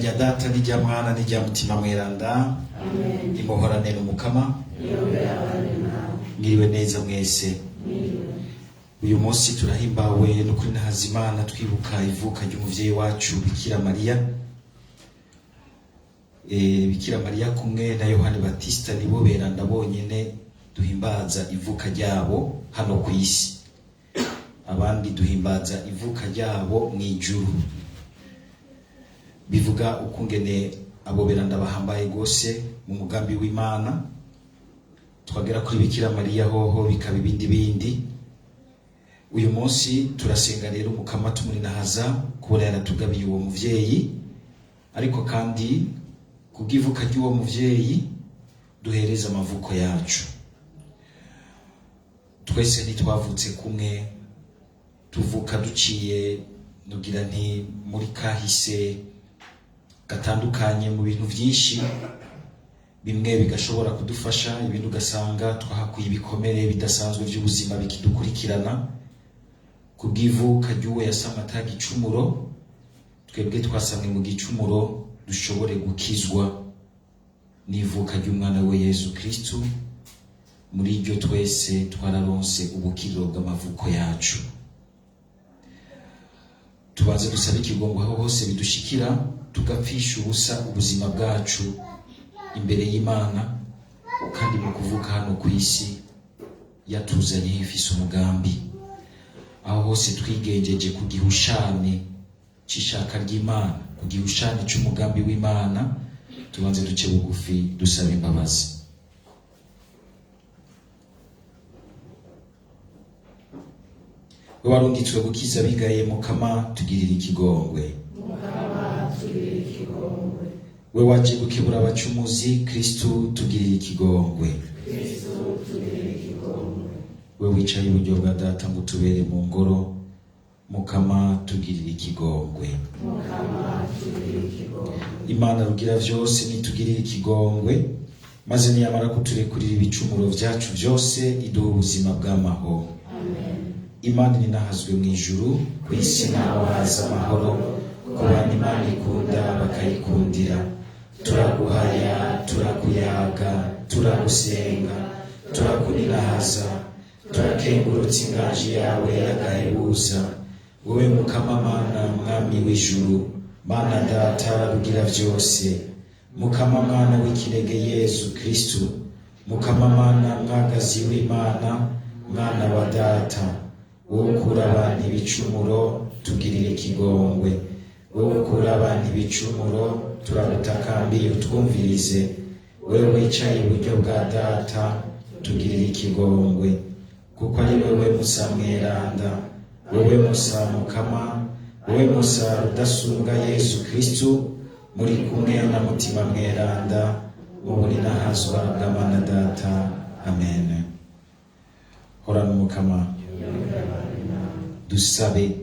rya data n'irya mwana n'irya mutima mweranda. Amen. Imuhorane n'umukama. Mwiriwe neza mwese. Uyu munsi turahimbawe no kuri Nahazimana twibuka ivuka ry'umuvyeyi wacu Bikira Mariya. Bikira Mariya kumwe na Yohani Batista nibo beranda bonyene duhimbaza ivuka ryabo hano ku isi. Abandi duhimbaza ivuka ryabo mw'ijuru. Bivuga ukungene abo beranda bahambaye gose mu mugambi w'Imana. Twagera kuri Bikira Mariya hoho bikaba ibindi. Uyu munsi turasenga rero umukama tumuninahaza kubona yaratugabiye uwo muvyeyi, ariko kandi kubw'ivuka ry'uwo muvyeyi duhereza amavuko yacu. Twese ntitwavutse kumwe, tuvuka duciye nugira nti muri kahise gatandukanye mu bintu vyinshi. Bimwe bigashobora kudufasha, ibintu ugasanga twahakuye ibikomere bidasanzwe by'ubuzima bikidukurikirana. Kubw'ivuka ry'uwo yasamwe atagicumuro, twebwe twasamwe mu gicumuro dushobore gukizwa n'ivuka ry'umwana we Yesu Kristo. Muri iryo twese twararonse ubukiriro bw'amavuko yacu. Tubanze dusabe ikigongo aho hose bidushikira, tugapfisha ubusa ubuzima bwacu imbere y'Imana, kandi mu kuvuka hano ku isi yatuzanye ifise umugambi. Aho hose twigenjeje ku gihushane c'ishaka ry'Imana, ku gihushane c'umugambi w'Imana, tubanze duce bugufi dusaba imbabazi. We warungitswe gukiza bigaye mukama tugirira ikigongwe. We waje gukebura abacumuzi Kristo tugirira ikigongwe. We wicaye iburyo bwa data ngo tubere mu ngoro, mukama tugirira ikigongwe. Imana rugira vyose nitugirira ikigongwe, maze niyamara kuturekurira ibicumuro vyacu vyose iduha ubuzima bw'amahoro. Imana ninahazwe mw'ijuru, ku isi naho haza amahoro, ku bantu Imana ikunda bakayikundira. Turaguhaya, turakuyaga, turagusenga, turakuninahaza, turakengurutsa inganji yawe y'agahebuza. Wowe mukama Mana mwami w'ijuru, Mana data rugira vyose, mukama Mana w'ikirege Yesu Kristo, mukama Mana mwagazi w'Imana, Mwana wa data. Wowe ukura abantu ibicumuro tugirire ikigongwe. Wowe ukura abantu ibicumuro turagutakambiye utwumvirize. Wewe wicaye iburyo bwa data tugirire ikigongwe, kuko ari wewe Musa mweranda, wewe Musa mukama, wewe Musa rudasumbwa Yesu Kristo, muri kumwe na mutima mweranda, mu buninahazwa bw'Imana data. Amen. Horana umukama. Dusabe.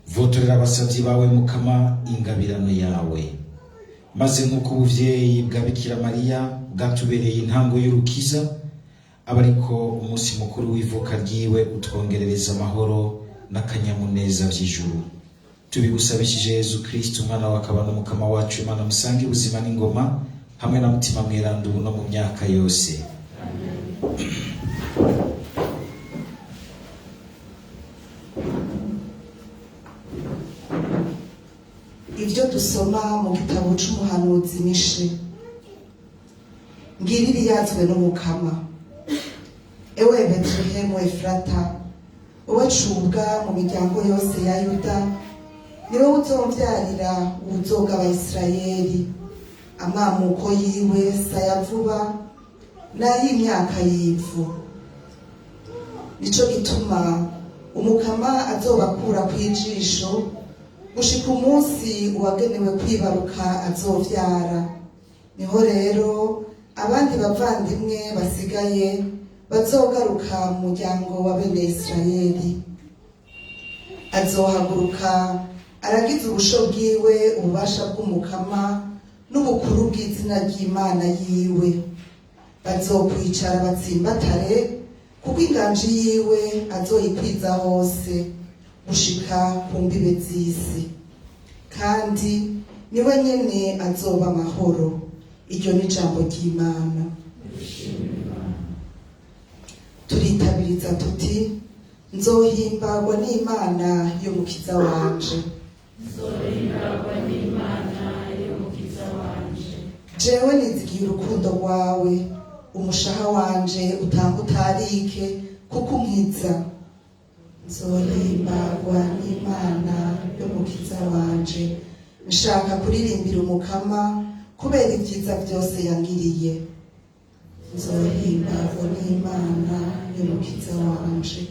Votorera abasavyi bawe mukama ingabirano yawe, maze nk'uko ubuvyeyi bwa Bikira Mariya bwatubereye intango y'urukiza, abariko umunsi mukuru w'ivuka ryiwe utwongerereza amahoro n'akanyamuneza vy'ijuru. Tubigusabishije Yesu Kristo umwana wa kabana mukama wacu, Imana musange ubuzima n'ingoma hamwe na mutima mweranda ubu no mu myaka yose. Amen. Ibyo dusoma mu gitabo c'umuhanuzi Mishe. Ngiriri yazwe n'umukama. Ewe Betlehemu Efrata, uwacubwa mu miryango yose ya Yuda, niwe uzomvyarira ubuzoga Abayisirayeli. Amamuko yiwe saya vuba n'ay'imyaka y'ivu. Nico gituma umukama azobakura kw'ijisho, gushika umunsi uwagenewe kwibaruka azovyara. Niho rero abandi bavandimwe basigaye bazogaruka mu muryango wa bene Isirayeli. Azohaguruka aragize ubusho bwiwe ububasha bw'umukama n'ubukuru bw'izina ry'Imana yiwe. Bazokwicara batsimbatare, kuko inganji yiwe azoyikwiza hose gushika ku mbibe z'isi. kandi niwe nyene azoba amahoro. Iryo ni ijambo ry'Imana. Turitabiriza tuti nzohimbagwa n'Imana y'umukiza wanje. Jewe nizigiye urukundo rwawe, umushaha wanje utanga utarike kuko unkiza. Nzohimbagwa n'Imana y'umukiza wanje, nshaka kuririmbira umukama kubera ibyiza byose yangiriye. Nzohimbagwa n'Imana y'umukiza wanje.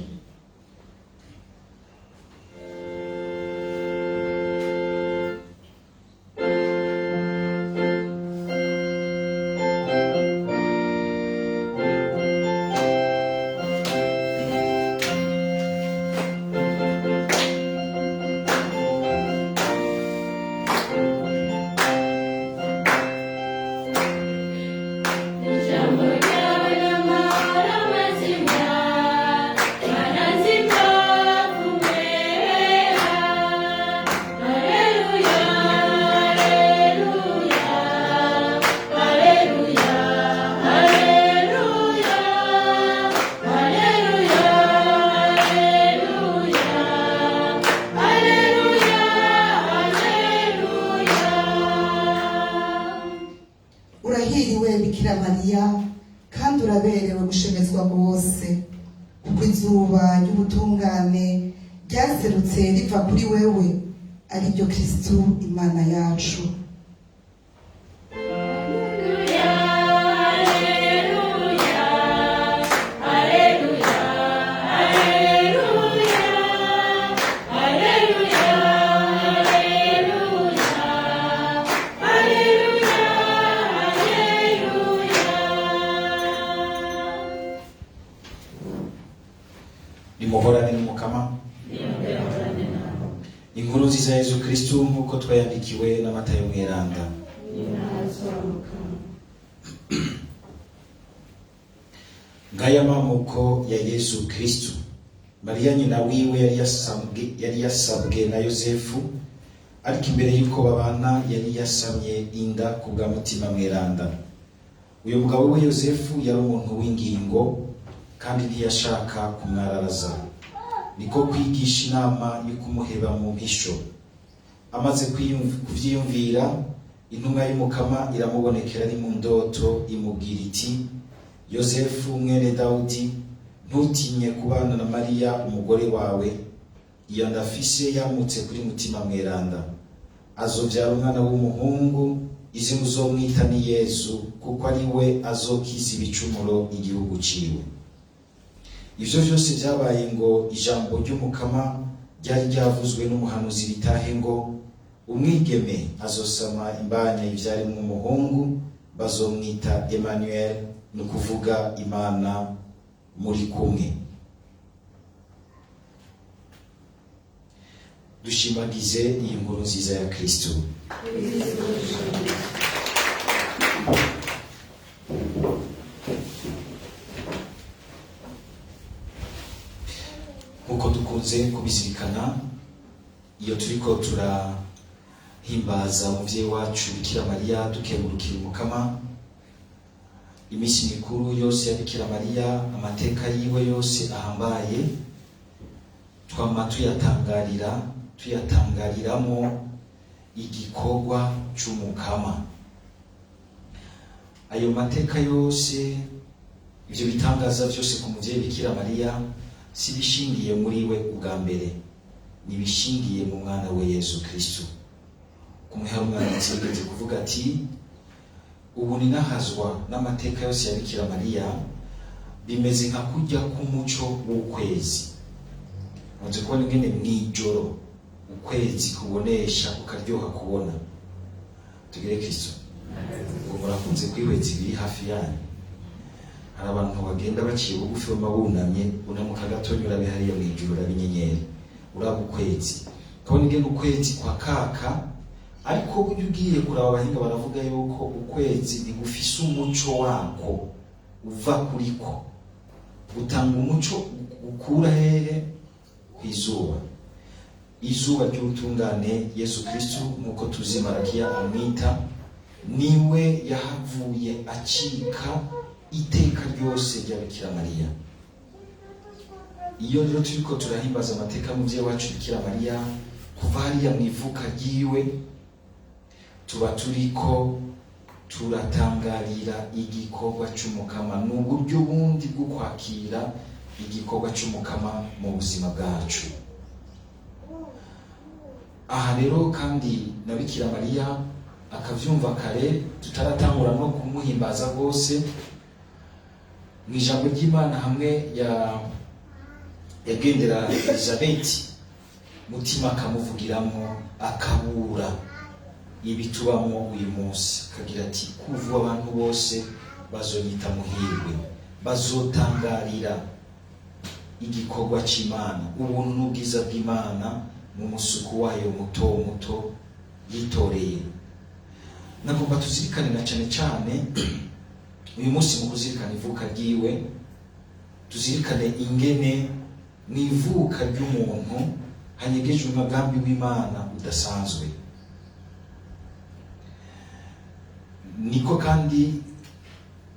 Urahiriwe Bikira Mariya, kandi uraberewe gushemezwa rwose, kuko izuba ry'ubutungane ryaserutse riva kuri wewe, ari ryo Kristu Imana yacu. Nimuhorane n'umukama. Inkuru nziza ya Yezu Kristu nk'uko twayandikiwe na Matayo mweranda. Ngaya mamuko ya Yezu Kristu. Mariya nyina wiwe yari yasabwe na Yosefu, ariko imbere yuko babana yari yasamye inda ku bwa mutima mweranda. Uyu mugabo we Yosefu yari umuntu w'ingingo, kandi ntiyashaka kumwararaza, niko kwigisha inama yo kumuheba mu mpisho. Amaze kuvyiyumvira, intumwa y'umukama iramubonekera ari mu ndoto, imubwira iti: Yosefu mwene Dawudi, ntutinye kubana na Mariya umugore wawe, iyo ndafise yamutse kuri mutima mweranda. Azovyara umwana w'umuhungu, izina uzomwita ni Yezu, kuko ari we azokiza ibicumuro igihugu ciwe. Ivyo vyose vyabaye ngo ijambo ry'umukama ryari ryavuzwe n'umuhanuzi ritahe ngo: umwigeme azosama imbanya ivyarimwo umuhungu, bazomwita Emmanuel, ni ukuvuga Imana muri kumwe. Dushimagize iyi nkuru nziza ya Kristu. Nkuko dukunze kubizirikana iyo turiko turahimbaza umuvyeyi wacu Bikira Mariya, dukengurukira umukama, imisi mikuru yose ya Bikira Mariya, amateka yiwe yose ahambaye, twama tuyatangariramo igikorwa c'umukama. Ayo mateka yose, ivyo bitangaza vyose ku muvyeyi Bikira Mariya, si bishingiye muri we ubwa mbere, ni bishingiye mu mwana we Yesu Kristu. Kumwe umwanditsi yigeze kuvuga ati: ubu ninahazwa n'amateka yose ya Bikira Mariya, bimeze nka kujya k'umuco w'ukwezi. Maze kubona ingene mw'ijoro ukwezi kubonesha ukaryoha kubona. Tugire Kristo. Ngo murakunze kwihweza ibiri hafi yanyu. Hari abantu bagenda baciye bugufi bamabunamye, unamuka gatonyura bihariye mw'ijuru rabinyenyeri, uraba ukwezi. Kabona ingene ukwezi kwa kaka, ariko buryo ugiye kuraba abahinga baravuga yuko ukwezi ntigufise umuco wako uva kuriko, utanga umuco ukura hehe? Kw'izuba. izuba ry'ubutungane Yesu Kristo nk'uko tuzi Marakiya amwita, niwe yahavuye acika iteka ryose rya Bikira Mariya. Iyo rero turiko turahimbaza amateka y'umuvyeyi wacu Bikira Mariya kuva hariya mwivuka ryiwe, tuba turiko turatangarira igikorwa c'umukama, n'uburyo bundi bwo kwakira igikorwa c'umukama mu buzima bwacu. Aha rero kandi na Bikira Mariya akavyumva kare, tutaratangura no kumuhimbaza rwose, mw'ijambo ry'Imana hamwe yagendera Elizabeti, mutima akamuvugiramwo akabura ibitubamwo uyu munsi, akagira ati kuva abantu bose bazonyita muhirwe, bazotangarira igikorwa c'Imana, ubuntu n'ubwiza bw'Imana mu musuku wayo muto muto yitoreye. Nagomba tuzirikane na cane cane uyu munsi mu kuzirikana ivuka ryiwe, tuzirikane ingene mwivuka ry'umuntu hanyegejwe umugambi w'Imana udasanzwe. Niko kandi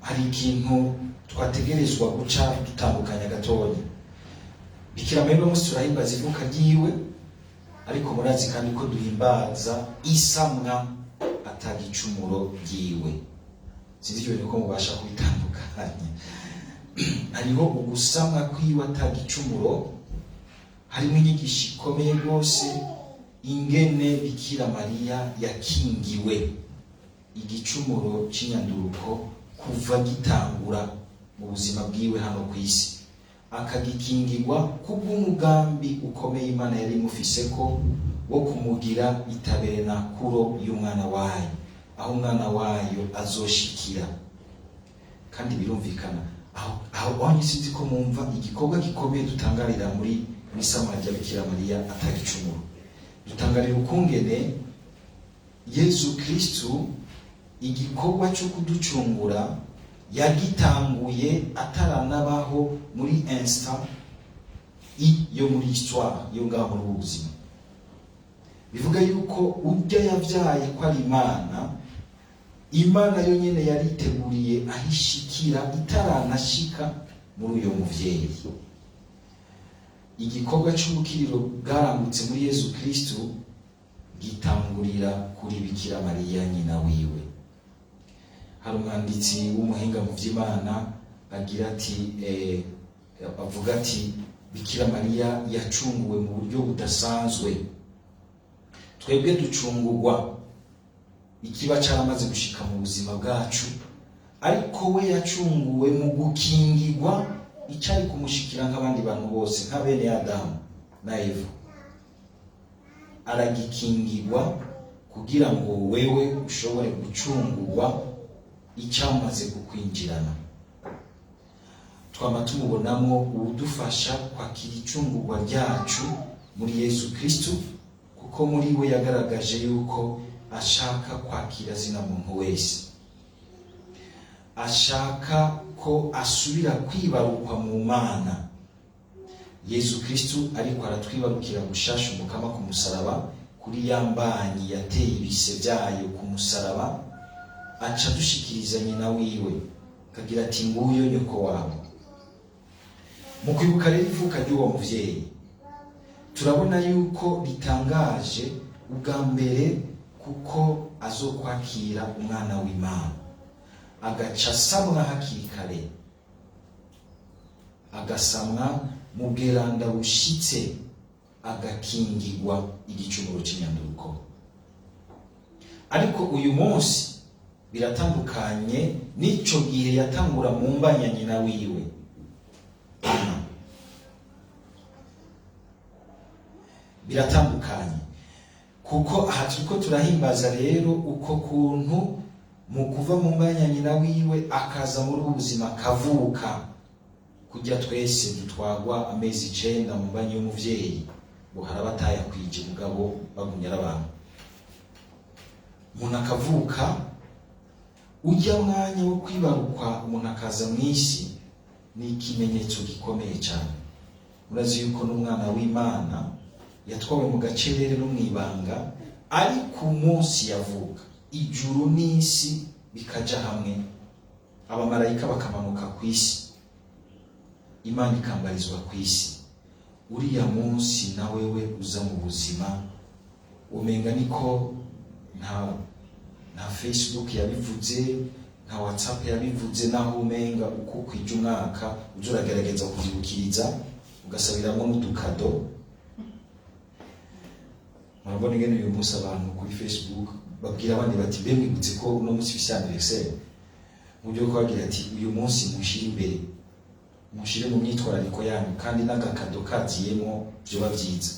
hari ikintu twategerezwa guca dutandukanya gatoya. Bikira Mariya munsi turahimbaza ivuka ryiwe, ariko murazi kandi ko duhimbaza isamwa atagicumuro ryiwe. Sinzi cyo ko mubasha kubitandukanya. Hariho ugusamwa kwiwe atagicumuro, harimo inyigisho ikomeye rwose ingene Bikira Mariya yakingiwe igicumuro c'inyanduruko kuva gitangura mu buzima bwiwe hano ku isi, akagikingirwa kubw'umugambi ukomeye Imana yari imufiseko wo kumugira itaberenakuro y'umwana wayo, aho umwana wayo azoshikira. Kandi birumvikana aho sinzi ko mwumva igikorwa gikomeye dutangarira muri isamwa rya Bikira Mariya atagicumuro. Dutangarira ukungene Yesu Kristo igikorwa cyo kuducungura yagitanguye ataranabaho muri instant yo muri histoire yo ngaho muri ubuzima. Bivuga yuko ujya yavyaye ko ari Imana yo nyene yariteguriye ahishikira itaranashika muri uyo muvyeyi. Igikorwa c'ubukiriro bwarangutse muri Yesu Kristo gitangurira kuri Bikira Mariya nyina wiwe. Hari umwanditsi w'umuhinga mu vy'Imana agira ati avuga ati Bikira Mariya yacunguwe mu buryo budasanzwe. Twebwe ducungurwa ikiba caramaze gushika mu buzima bwacu, ariko we yacunguwe mu gukingirwa icari kumushikira nk'abandi bantu bose, nka bene Adamu na Eva. Aragikingirwa kugira ngo wewe ushobore gucungurwa icyamaze kukwinjirana. Twama tumubonamo udufasha kwakira icungurwa ryacu muri Yesu Kristo, kuko muri we yagaragaje yuko ashaka kwakira zina muntu wese, ashaka ko asubira kwibarukwa mu Mana. Yesu Kristo ariko aratwibarukira gushasha umukama ku musaraba, kuri yambanyi yateye ibise byayo ku musaraba, aca dushikiriza nyina wiwe kagira ati nguyo nyoko wawe. Mu kwibuka rero ivuka ry'uwo muvyeyi, turabona yuko bitangaje ubwa mbere kuko azokwakira umwana w'Imana, agaca asamwa hakiri kare, agasamwa mu bweranda bushitse, agakingirwa igicumuro c'inyanduruko. Ariko uyu munsi biratandukanye n'ico gihe yatangura mu mbanya nyina wiwe. Biratandukanye kuko aha turiko turahimbaza rero uko kuntu mu kuva mu mbanya nyina wiwe akaza muri ubuzima kavuka, kujya twese dutwagwa amezi 9 mu mbanya y'umuvyeyi, buhara batayakwije mugabo bagumya abantu. Umuntu akavuka, ujya mwanya wo kwibarukwa umuntu akaza mw'isi, ni ikimenyetso gikomeye cyane. Murazi yuko n'umwana w'Imana yatwawe mu gacerere no mwibanga, ariko umunsi yavuka ijuru n'isi bikaja hamwe, abamarayika bakamanuka ku isi, Imana ikambarizwa ku isi. Uriya munsi na wewe uza mu buzima umenga niko nta Facebook yabivuze, nta WhatsApp yabivuze, naho umenga uko kwija umwaka uza uragerageza kuzibukiriza ugasabiramo n'udukado. Murabona ingene uyu munsi abantu kuri Facebook babwira abandi bati mbe mwibutse ko uno munsi ufise anniversaire, mu buryo kwagira ati uyu munsi mushire imbere, mushire mu myitwarariko yanyu, kandi n'agakado kaziyemo vyoba vyiza.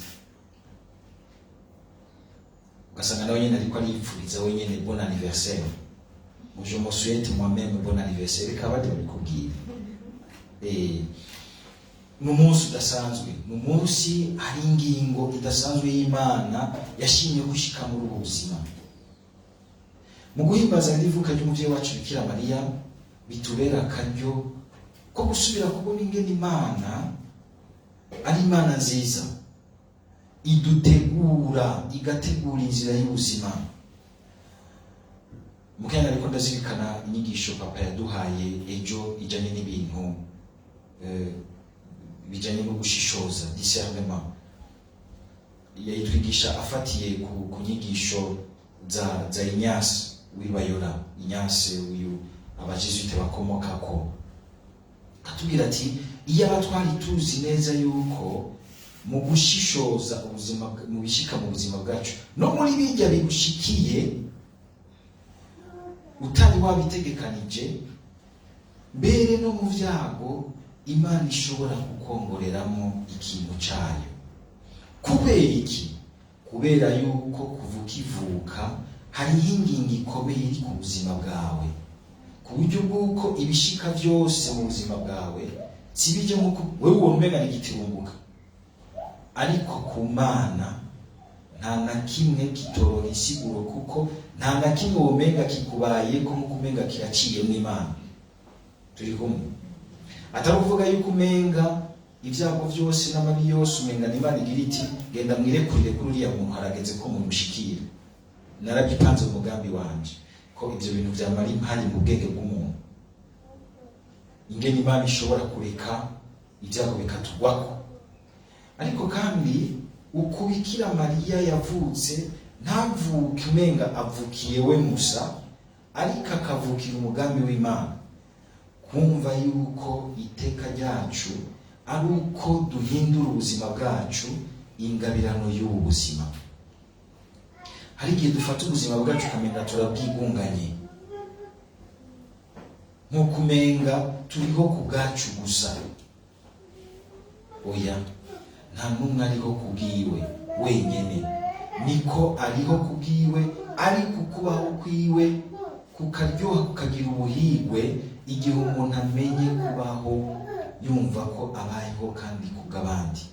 Ugasanga nawe nyene ariko aripfuriza we nyene bon anniversaire, je me souhaite moi-même bon anniversaire, kabadi babikubwira. N'umunsi udasanzwe, n'umunsi hari ingingo idasanzwe y'Imana yashimye gushika muri ubu buzima. Mu guhimbaza ivuka ry'umuvyeyi wacu Bikira Mariya, bitubera akaryo ko gusubira kubona ingene Imana ari Imana nziza, idutegura, igategura inzira y'ubuzima. Mukanya ariko ndazirikana inyigisho papa yaduhaye ejo ijanye n'ibintu bijanye no gushishoza, discernement. Yayitwigisha afatiye ku nyigisho za Ignace w'ibayora, Ignace uyu abajesuite bakomokako. Katubwira ati iyo abatwari tuzi neza yuko mu gushishoza ubuzima, mu bishika mu buzima bwacu no muri bijya bigushikiye utari wabitegekanije, mbere no mu vyago Imana ishobora kukongoreramo ikintu cayo. Kubera iki? Kubera yuko kuvuka ivuka hari ingingo ikomeye iri ku buzima bwawe, ku buryo bw'uko ibishika vyose mu buzima bwawe sibije nk'uko wewe womega n'igitirunguka, ariko ku Mana nta na kimwe kitoronka insiguro, kuko nta na kimwe womega kikubaye ko nk'uko umenga kiraciye mu Imana. Turi kumwe? Atari uvuga yuko umenga ibyago byose n'amabi yose umenga n'Imana igira iti genda mwirekurire kuri uriya muntu harageze ko mumushikira. Narabipanze mu mugambi wanje ko ibyo bintu byamara impari mu bwenge bw'umuntu, ingene Imana ishobora kureka ibyago bikatugwako. Ariko kandi uko Bikira Mariya yavutse, ntavuke umenga avukiye we musa, ariko akavukira umugambi w'Imana. Kumva yuko iteka ryacu ari uko duhindura ubuzima bwacu ingabirano y'ubu buzima. Hari igihe dufata ubuzima bwacu ukamenga turabwigunganye, nk'uko umenga turiho ku bwacu gusa. Oya, nta n'umwe ariho kubwiwe wenyene, niko ariho kubwiwe, ari kukubaho kwiwe kukaryoha, kukagira ubuhigwe igihe umuntu amenye kubaho yumva ko abayeho kandi kubw'abandi,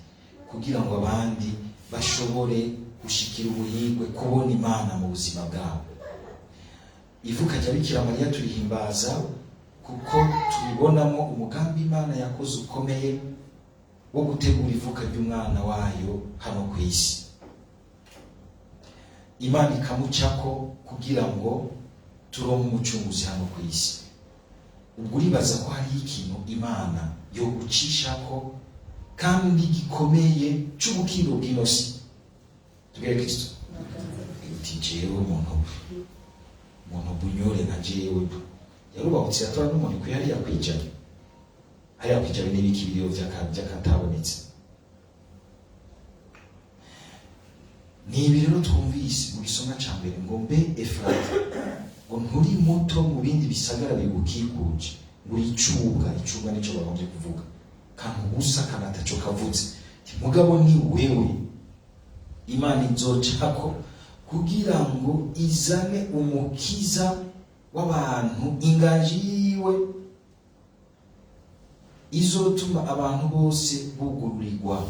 kugira ngo abandi bashobore gushikira ubuhigwe, kubona Imana mu buzima bwabo. Ivuka rya Bikira Mariya turihimbaza kuko turibonamo umugambi Imana yakoze ukomeye wo gutegura ivuka ry'umwana wayo hano ku isi. Imana ikamucako kugira ngo turonke umucunguzi hano ku isi. Ubwo uribaza ko hari ikintu Imana yo gucishako kandi gikomeye c'ubukiro bw'inosi. Tugere Kristo. Uti jewe umuntu bunyore nka jewe yarubahutse atora n'umuntu kwihariya kwijana. Hariya kwijana n'ibiki biriyo vyakatabonetse. Ni ibi rero twumvise mu gisoma ca mbere ngo mbe Efrata, ngo nturi muto mu bindi bisagara bigukikuje, ngo icubwa nico bagombye kuvuga, kantu gusa kanataco kavuze. Mugabo ni wewe Imana izocako kugira ngo izane umukiza w'abantu, inganji yiwe izotuma abantu bose bugururirwa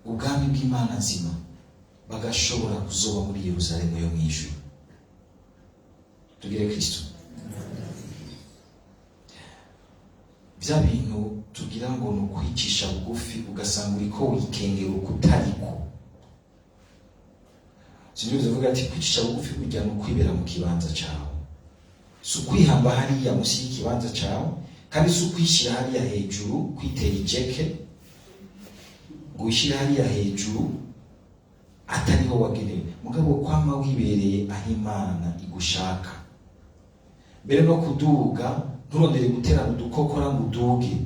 ubwami bw'Imana nzima, bagashobora kuzoba muri Yerusalemu yo mw'ijuru. Tugire Kristo. bya bintu tugira ngo ni ukwicisha bugufi ugasanga uriko wikengera ukutariko. Sinzi uvuga ati kwicisha bugufi burya ni ukwibera mu kibanza cyawe, si ukwihamba hariya munsi y'ikibanza cyawe, kandi si ukwishyira hariya hejuru, kwitera ijeke ngo wishyire hariya hejuru atariho wagenewe. Mugabo kwama wibereye aho Imana igushaka. Mbere no kuduga nturondere guterana udukokora ngo uduge,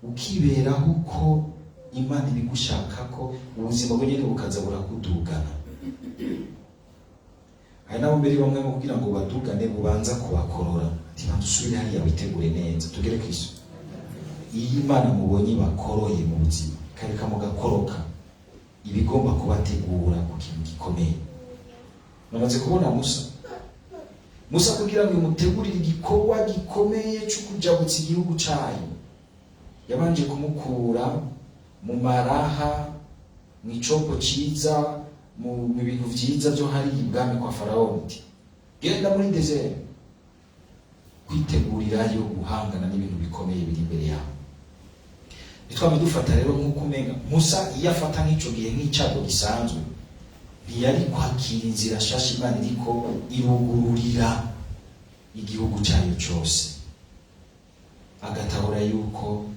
ukiberaho uko Imana ibigushaka ko ubuzima bwo nyene bukaza burakudugana. Hari nabo mbere bamwe mu kugira ngo badugane bubanza kubakorora, ati bandusubire hariya witegure neza tugere Kristo. Iyi Imana mubonye bakoroye mu buzima kareka mugakoroka, ibigomba kubategura ku kintu gikomeye. Namaze kubona Musa kugira ngo imutegurire igikorwa gikomeye cyo kujabutsa igihugu cyayo, yabanje kumukura mu maraha, mu icopo ciza, mu bintu vyiza byo hari ibwami kwa Farawo, genda muri desert kwitegurirayo guhangana n'ibintu bikomeye biri imbere yawe. Nitwame dufata rero nk'uko umenga Musa iyo afata nk'ico gihe nk'icago gisanzwe, ntiyari kwakira inzira shasha Imana iriko irugururira igihugu cyayo cyose, agatahura yuko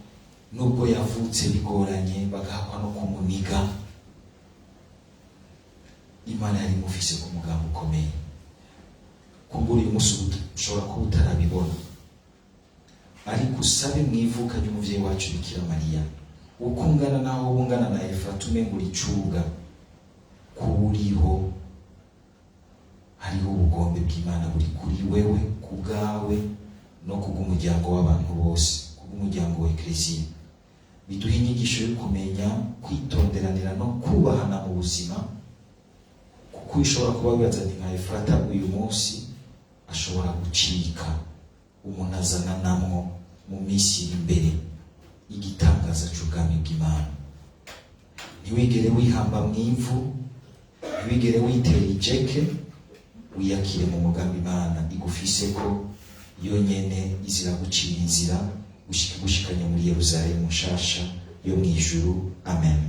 nubwo yavutse bigoranye bagahakwa no kumuniga, Imana yari mufise ku mugambi ukomeye. Kumbura uyu munsi ushobora kuba utarabibona, ariko usabe mwivuka ry'umuvyeyi wacu Bikira Mariya, uko ungana naho bungana na Efrata umenga uri icuga, kuriho hariho ubugombe bw'Imana buri kuri wewe, ku bwawe no kubw'umuryango w'abantu bose, kubw'umuryango wa Eklezia. Biduha inyigisho yo kumenya kwitonderanira no kubahana mu buzima, kuko ishobora kuba wibaza ati nka Efrata uyu munsi ashobora gucika, umuntu azana namwo mu minsi iri imbere igitangaza c'ubwami bw'Imana. Ntiwigere wihamba mw'ivu, ntiwigere witera ijeke, wiyakire mu mugambi Imana igufise ko yonyene izira gucira inzira gushikanye muri Yerusalemu nshasha yo mw'ijuru. Amen.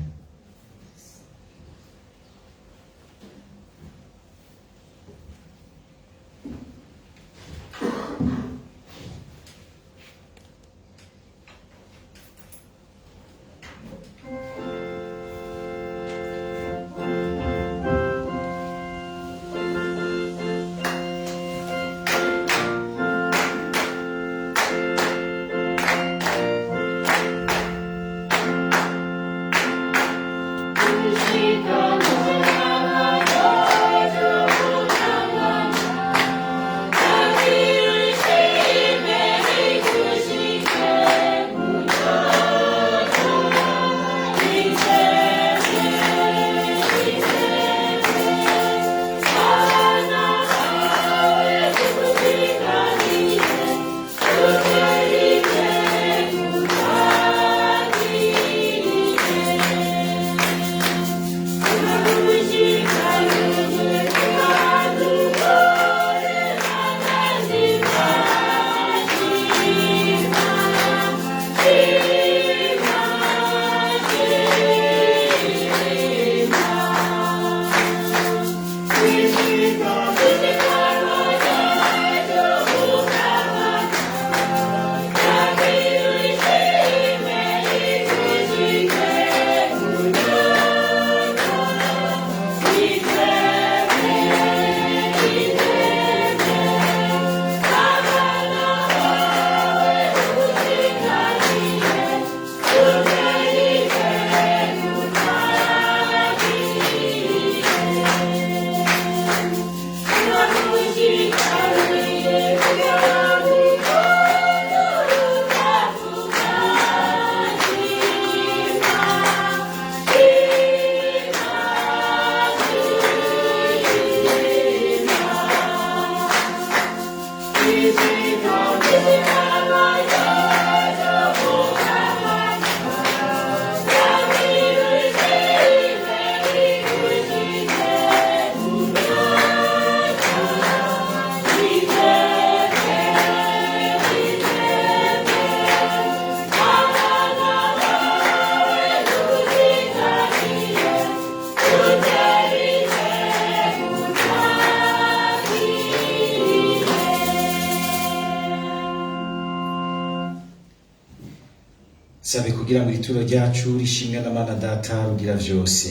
sabe kugira ngo ituro ryacu rishimwe na Mana Data rugira vyose.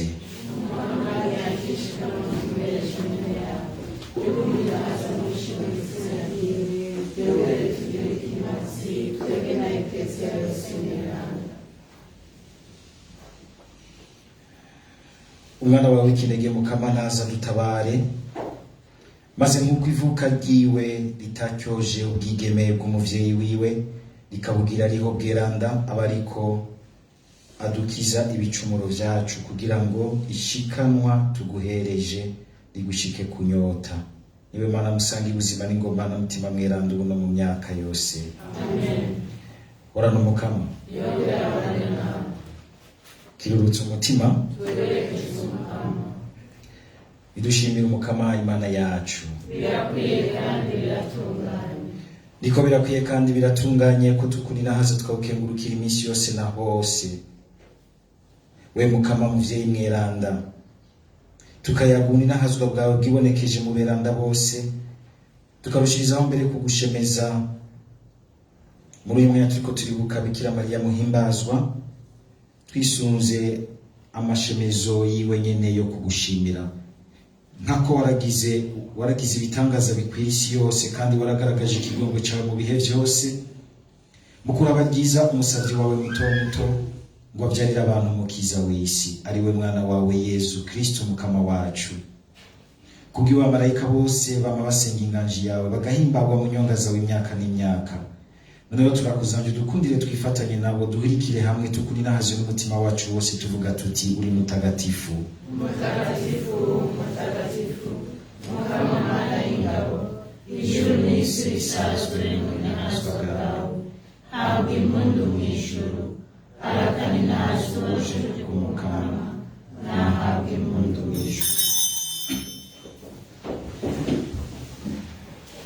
Umwana wawe w'ikinege Mukama naza dutabare, maze nk'uko ivuka ryiwe ritatyoje ubwigeme bw'umuvyeyi wiwe rikabugira riho bweranda aba ariko adukiza ibicumuro vyacu kugira ngo ishikanwa tuguhereje rigushike kunyota. Niwe Mana musangi ubuzima n'ingoma na mutima mweranda ubu no mu myaka yose. Amen. Horana Mukama. Kirurutse umutima. Idushimira Umukama Imana yacu. Birakwiye kandi biratunganye. Niko birakwiye kandi biratunganye ko tukunina haza twawukengurukira iminsi yose na hose. We Mukama muvyeyi mweranda, tukayaguna inahazwa bwawe bwibonekeje mu beranda bose, tukarushirizaho mbere kugushemeza muri uyu mwanya turiko turibuka Bikira Mariya muhimbazwa, twisunze amashemezo yiwe nyene yo kugushimira. Nkako waragize ibitangaza bikwiriye isi yose kandi waragaragaje ikigongo cyawe mu bihe byose, mukuru abagiza umusavyi wawe muto muto ngo abyarire abantu mukiza w'isi ari we mwana wawe Yezu Kristo Mukama wacu. Kubwiwa marayika bose bama basenga inganji yawe bagahimbagwa mu nyongaza w'imyaka n'imyaka. Noneho turakuzanje dukundire twifatanye nabo duhirikire hamwe tukuri nahaze n'umutima wacu wose tuvuga tuti uri mutagatifu. Mutagatifu, mutagatifu, Mukama Mana y'ingabo, ijuru n'isi bisazwe n'inazwa bwawe. Habwa impundu mw'ijuru, arakani nazwe uje ku Mukama, nahabwa impundu mw'ijuru.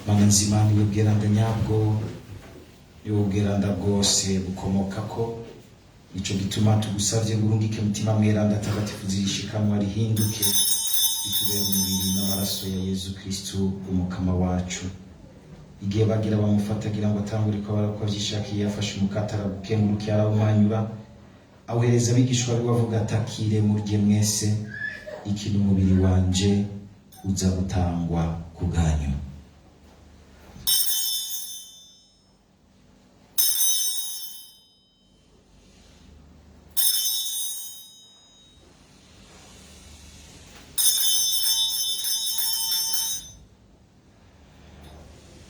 Mana nzima niwe bweranda nyabwo, niwe bweranda bwose bukomokako, nico gituma tugusavye ngo urungike mutima mweranda atagatifu zishikanwa rihinduke bitubere umubiri n'amaraso ya Yezu Kristo Umukama wacu. Igihe bagira bamufatagira ngo atangure ko barakwa vyishakiye yafashe umukatara gukengurukira arawumanyura, awuhereza abigishwa be bavuga atakire murye mwese, iki ni umubiri wanje uza gutangwa ku bwanyu.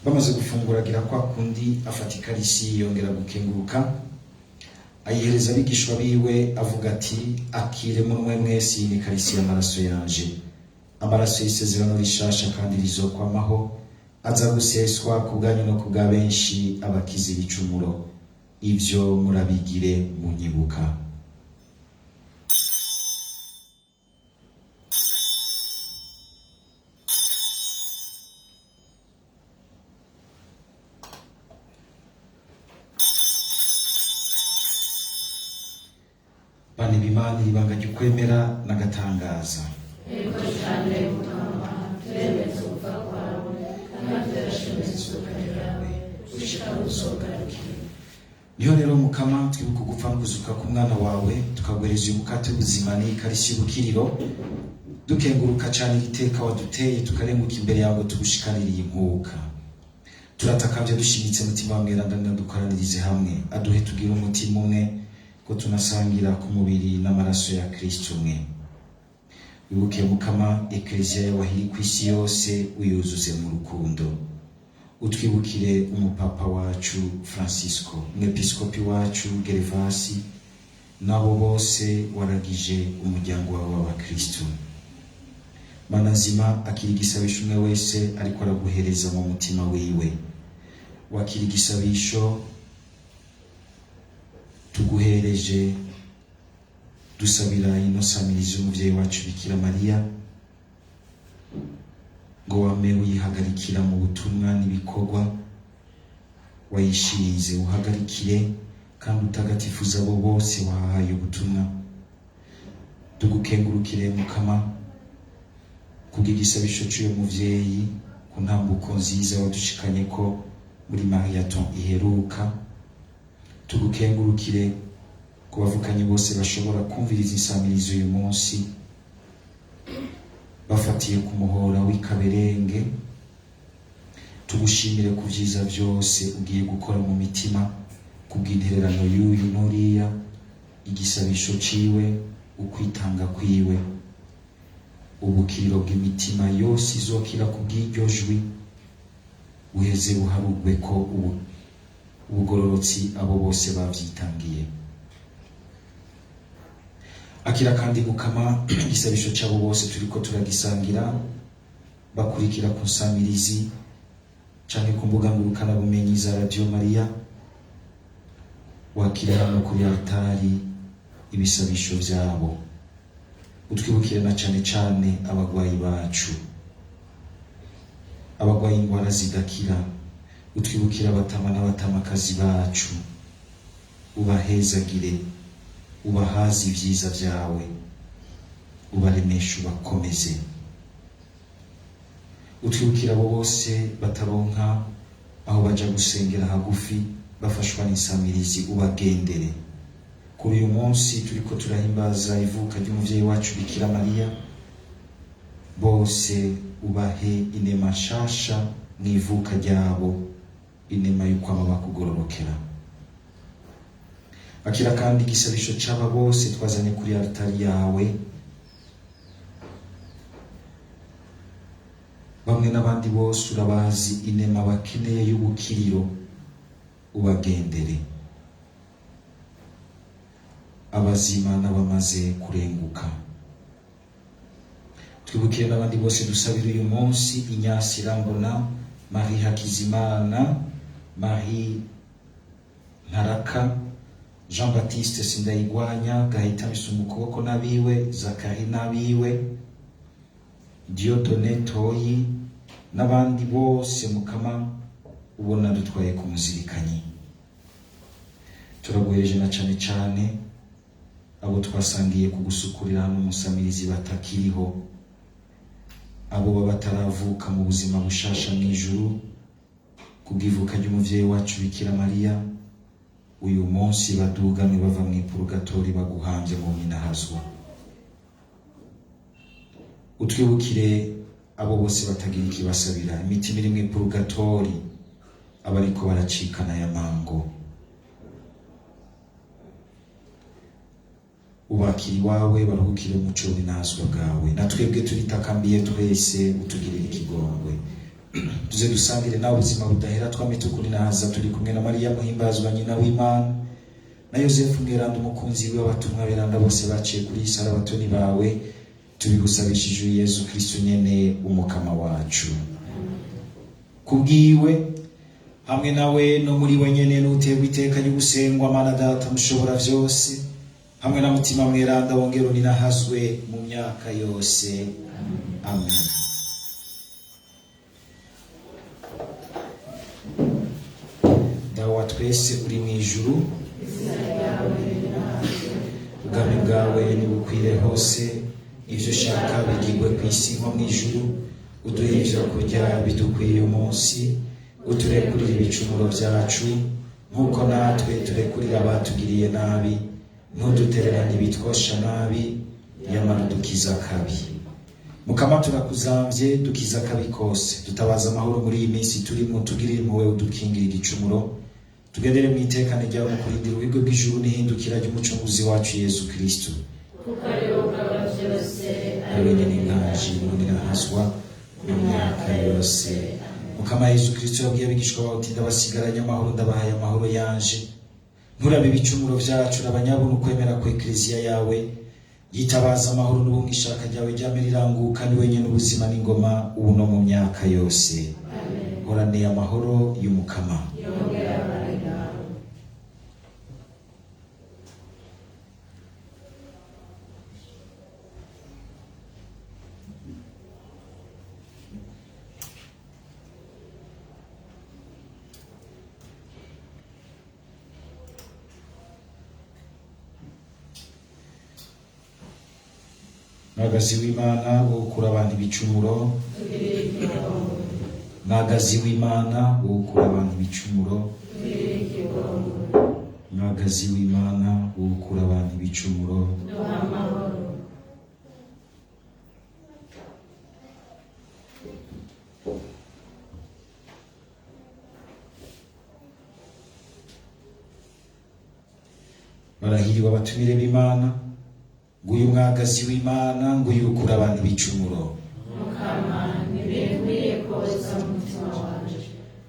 Bamaze gufunguragira kwa kundi afata ikarisi yongera gukenguruka, ayihereza abigishwa biwe avuga ati akire munwe mwese iyi ikarisi y'amaraso yanje, amaraso y'isezerano rishasha kandi rizokwamaho, aza guseswa ku bwanyu no ku bwa benshi abakiza ibicumuro. Ivyo murabigire munyibuka. Bane bimana ibanga ry'ukwemera n'agatangaza. Ego cyane Mukama, turemeza upfa kwawe, kandi turashimira izuka ryawe, ushika uzogarukire. Niho rero Mukama twibuka gupfa no kuzuka k'umwana wawe, tukaguhereza umukate w'ubuzima n'ikarisi y'ubukiriro, dukenguruka cyane igiteka waduteye tukarenguka imbere yawe tugushikaniriye impuka. Turatakambye dushimitse mutima wa mweranda dukoranirize hamwe, aduhe tugira umutima umwe ko tunasangira ku mubiri n'amaraso ya Kristo umwe. Wibuke Mukama Eklezia yawe iri ku isi yose uyuzuze mu rukundo. Utwibukire umupapa wacu Francisco, umwepiskopi wacu Gervasi, nabo bose waragije umuryango wawe w'abakristo. Mana nzima akiri igisabisho umwe wese ariko araguhereza mu mutima wiwe. Wakiri igisabisho tuguhereje dusabira inosamiriza umuvyeyi wacu Bikira Mariya ngo wame uyihagarikira mu butumwa n'ibikorwa, wayishirize uhagarikire kandi utagatifuza abo bose wahaye ubutumwa. Tugukengurukire Mukama kubw'igisabisho cy'uyu muvyeyi ku ntambuko nziza wadushikanye ko muri marathon iheruka. Tugukengurukire ku bavukanyi bose bashobora kumviriza insamirizo uyu munsi bafatiye ku muhora w'ikaberenge, tugushimire ku vyiza vyose ugiye gukora mu mitima kubw'intererano y'uyu nuriya, igisabisho ciwe, ukwitanga kwiwe, ubukiriro bw'imitima yose izokira kubw'iryo jwi, buheze buharugwe ko ubugororotsi abo bose bavyitangiye. Akira kandi Mukama igisabisho cyabo bose turiko turagisangira bakurikira ku nsamirizi canke ku mbuga ngurukana bumenyi za Radio Maria, wakira hano kuri altari ibisabisho vyabo, utwibukire na cane cane abagwayi bacu, abagwaye ingwara zidakira, utwibukire abatama n'abatamakazi bacu, ubahezagire, ubahaze ivyiza vyawe, ubaremeshe ubakomeze. Utwibukire abo bose bataronka aho baja gusengera hagufi bafashwa n'insamirizi, ubagendere. Kuri uyu munsi turiko turahimbaza ivuka ry'umuvyeyi wacu Bikira Mariya, bose ubahe inema nshasha mw'ivuka ryabo, inema y'ukwama bakugororokera. Akira kandi igisabisho c'aba bose twazanye kuri altari yawe, bamwe n'abandi bose urabazi inema bakeneye y'ubukiriro, ubagendere. Abazima n'abamaze kurenguka, twibukire n'abandi bose dusabira uyu munsi: Inyasi Irambona, Marie Hakizimana, Marie Ntaraka, Jean-Baptiste Sindayigwanya, Gaëtan Misumukuboko n'abiwe, Zakari n'abiwe, Dieudonné Toyi n'abandi bose Mukama ubona dutwaye ku muzirikanyi. Turaguheje na cane cane abo twasangiye kugusukurira hano musamirizi batakiriho, abo baba bataravuka mu buzima bushasha mw'ijuru kubw'ivuka ry'umuvyeyi wacu Bikira Mariya, uyu munsi badugamwe bava mw'ipurgatori baguhamvye mu minahazwa. Utwibukire abo bose batagira ikibasabira, imitima iri mw'ipurgatori, abariko baracikana ya mango, ubakira iwawe baruhukire mu muco w'inazwa bwawe. Na twebwe turitakambiye twese utugirire ikigongwe, tuze dusangire nawe ubuzima budahera, twame tukurinahaza turi kumwe na Mariya muhimbazwa nyina w'Imana, na Yosefu mweranda umukunzi w'abatumwa beranda bose baciye kuri iyi sarabatoni bawe, tubigusabishije Yezu Kristo nyene umukama wacu. Kubwiwe hamwe nawe no muri we nyene n'uterwa iteka ry'ugusengwa Mana Data mushobora vyose, hamwe na mutima mweranda wongera uninahazwe mu myaka yose. Amen. Dawa twese uri mw'ijuru, ubwami bwawe nibukwire hose, ivyo ushaka bigirwe kw'isi nko mw'ijuru. Uduhe ivyo kurya bidukwiye umunsi, uturekurire ibicumuro vyacu nk'uko natwe turekurira abatugiriye nabi, ntudutererane ibitwosha nabi, nyamara dukiza akabi. Mukama turakuzamvye, dukiza akabi kose, dutabaza amahoro muri iyi minsi turimo, tugirire impuhwe udukingire igicumuro, tugendere mu itekane ryawe mu kurindira ubuhigwe bw'ijuru n'ihindukira ry'umucunguzi wacu Yezu Kristo. Ariwe nyene inganji n'uninahazwa mu myaka yose. Mukama Yezu Kristo yabwiye abigishwa bawe uti: ndabasigaranye amahoro, ndabahaye amahoro yanje. Nturabe ibicumuro vyacu, urabanyabona ukwemera ku ekleziya yawe, yitabaza amahoro n'ubumwe ishaka ryawe ryame riranguka, ni wenyene ubuzima n'ingoma ubu no mu myaka yose. Amen. Horane amahoro y'Umukama. Mwagazi w'Imana wo gukura abantu ibicumuro, mwagazi w'Imana wo gukura abantu ibicumuro, mwagazi w'Imana wo gukura ibicumuro. duha amahoro. Barahiriwe abatumire b'Imana, nguyu umwagazi w'Imana, nguyu ukura abantu ibicumuro. Mukama ntibikwiye koza umutima wanje,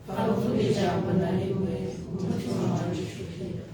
bavuga ijambo na rimwe umutima wanje ushukira.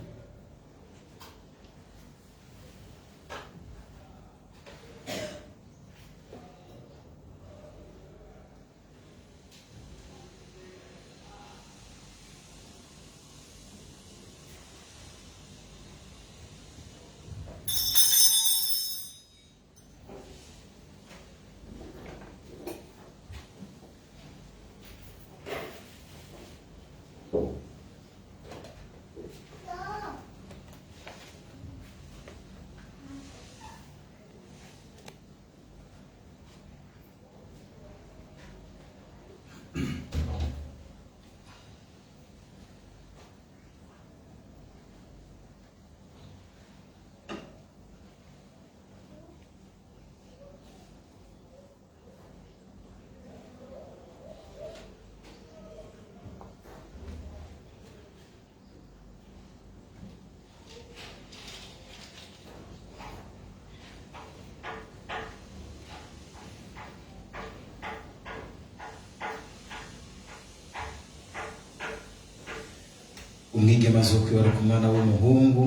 Umwigeme azokwibaruka umwana w'umuhungu,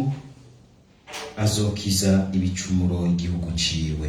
azokiza ibicumuro igihugu ciwe.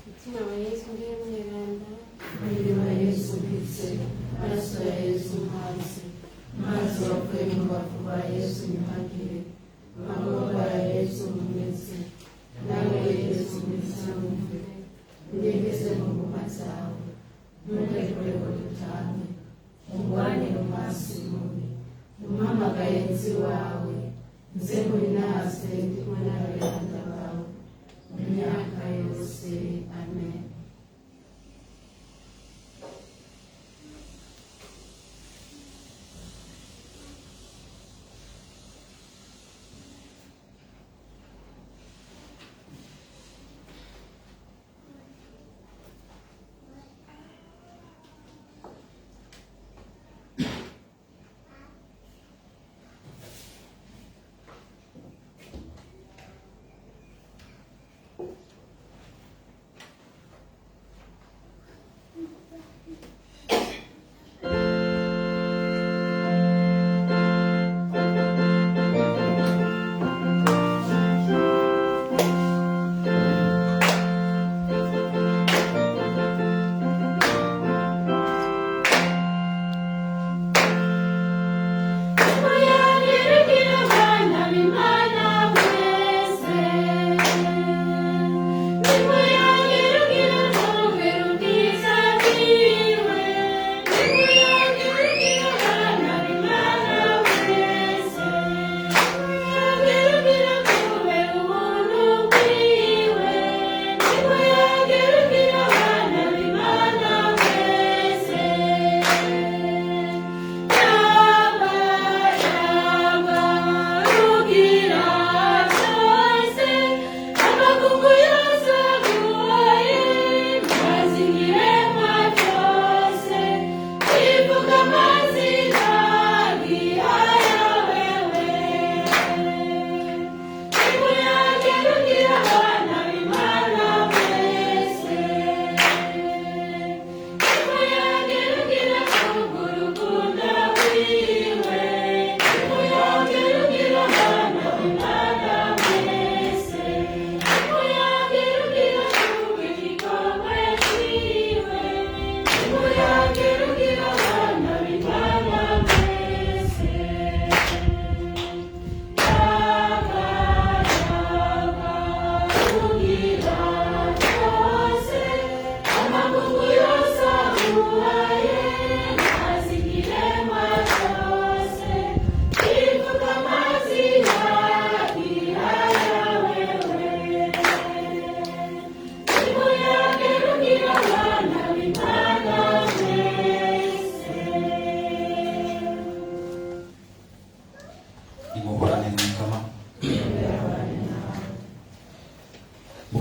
Mutima wa Yesu ndiye mweranda, mwili wa Yesu mbitse, maraso ya Yesu mpaze, mazi wavuye mu bavu ba Yesu nyuhagire, amababa ya Yesu mumeze, nawe Yesu mbitse wumve, ungegeze mu nguma zawe, nturekure ngo dutange, ungwanire umwasi mubi, umpamagaye nzi wawe, nze muri nase ndi kumwe n'abaranda bawe, mu myaka yose. Amen.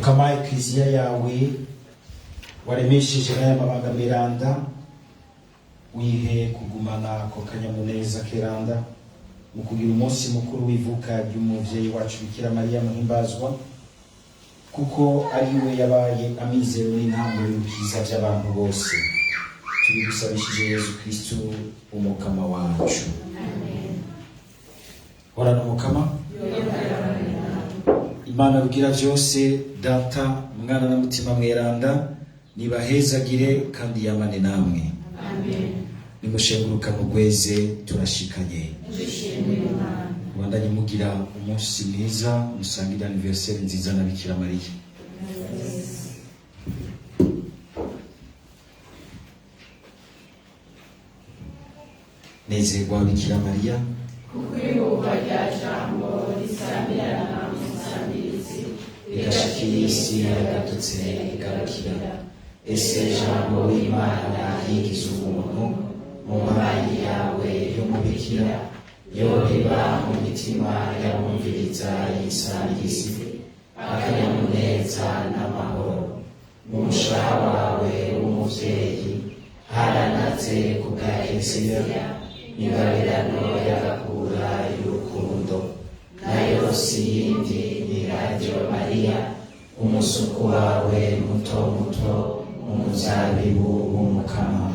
mukama ekleziya yawe waremesheje n'aya mabanga meranda, wihe kugumana ako kanyamuneza keranda mu kugira umunsi mukuru w'ivuka ry'umuvyeyi wacu Bikira Mariya muhimbazwa, kuko ari we yabaye amizero n'intango y'urukiza by'abantu bose. Tubigusabishije Yesu Kristo umukama wacu. Amen. Horana umukama Imana rugira byose, Data, Mwana na Mutima mweranda, nibahezagire kandi yamane namwe. Amen. Nimushenguruka mugweze turashikanye. Dushimire Imana. Rwanda mugira umunsi mwiza, musangira anniversaire nziza na Bikira Mariya. Nezerwa Bikira Mariya, kuko ibuka rya jambo risambirana musambirizi rigashikira isi yagatutse igarukira. Ese jambo w'Imana yigize umuntu mu mayi yawe y'umubikira, yoheba mu mitima y'abumviriza yisangizi akanyamuneza n'amahoro. Mu mushaha wawe w'umuvyeyi haranaze ku bwa Ekleziya ingabirano y'agakura y'urukundo, nayo si yindi ni Radio Mariya, umusuku wawe muto muto mu muzabibu w'umukama.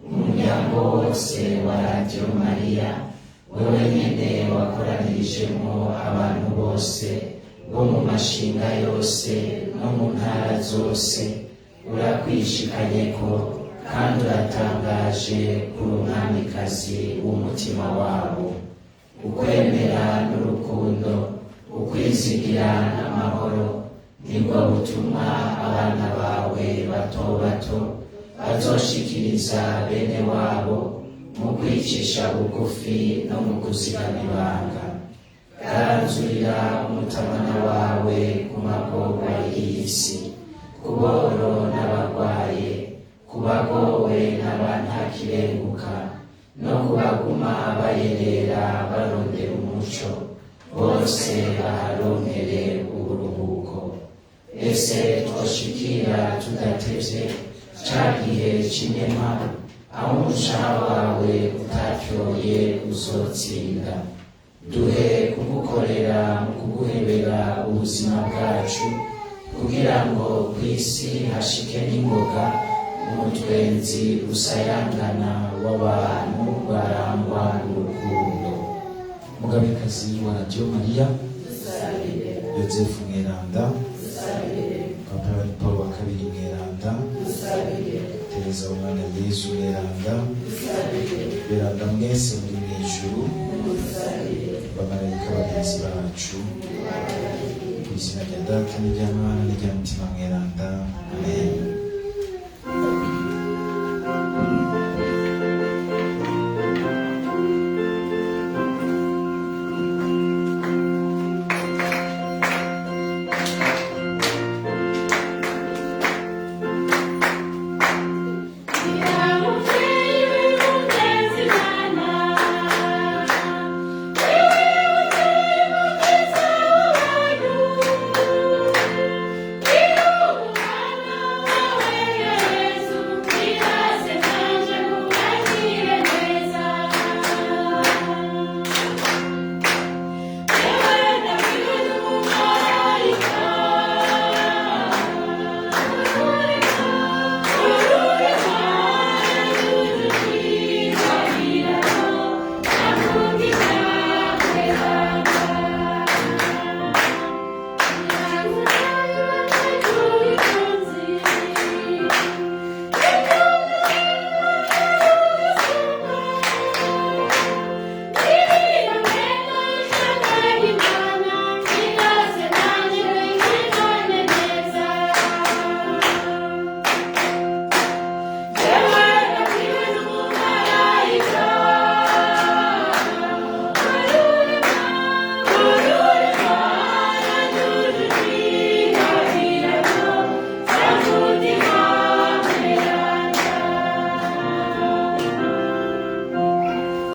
Umuryango wose wa Radio Mariya, wewe nyene wakoranirijemo abantu bose bo mu mashinga yose no mu ntara zose, urakwishikanyeko kandi uratangaje kuri umwamikazi w'umutima wabo. Ukwemera n'urukundo, ukwizigira n'amahoro, nibwo butuma abana bawe bato bato bazoshikiriza bene wabo mu kwicisha bugufi no mu kuzigama ibanga. Garanzurira umutamana wawe ku magorwa y'iyi si, ku boro n'abagwaye, ku bagowe n'abantakirenguka, no ku baguma bayerera barondera umuco, bose baharonkere uburuhuko. Ese twoshikira tudatevye ca gihe c'inema, aho umushaha wawe utatyoye uzotsinda. Duhe kugukorera mu kuguhebera ubuzima bwacu, kugira ngo kw'isi hashike n'ingoga umutwenzi usayangana w'abantu barangwa n'urukundo. Mugabekazi wa Radio Mariya, Yozefu mweranda, Papa Paul wa kabiri mweranda, Tereza umwana Yesu mweranda, beranda mwese muri mw'ijuru, bamarayika bagenzi bacu, ku izina rya Data n'irya Mwana n'irya Mutima mweranda. Amen.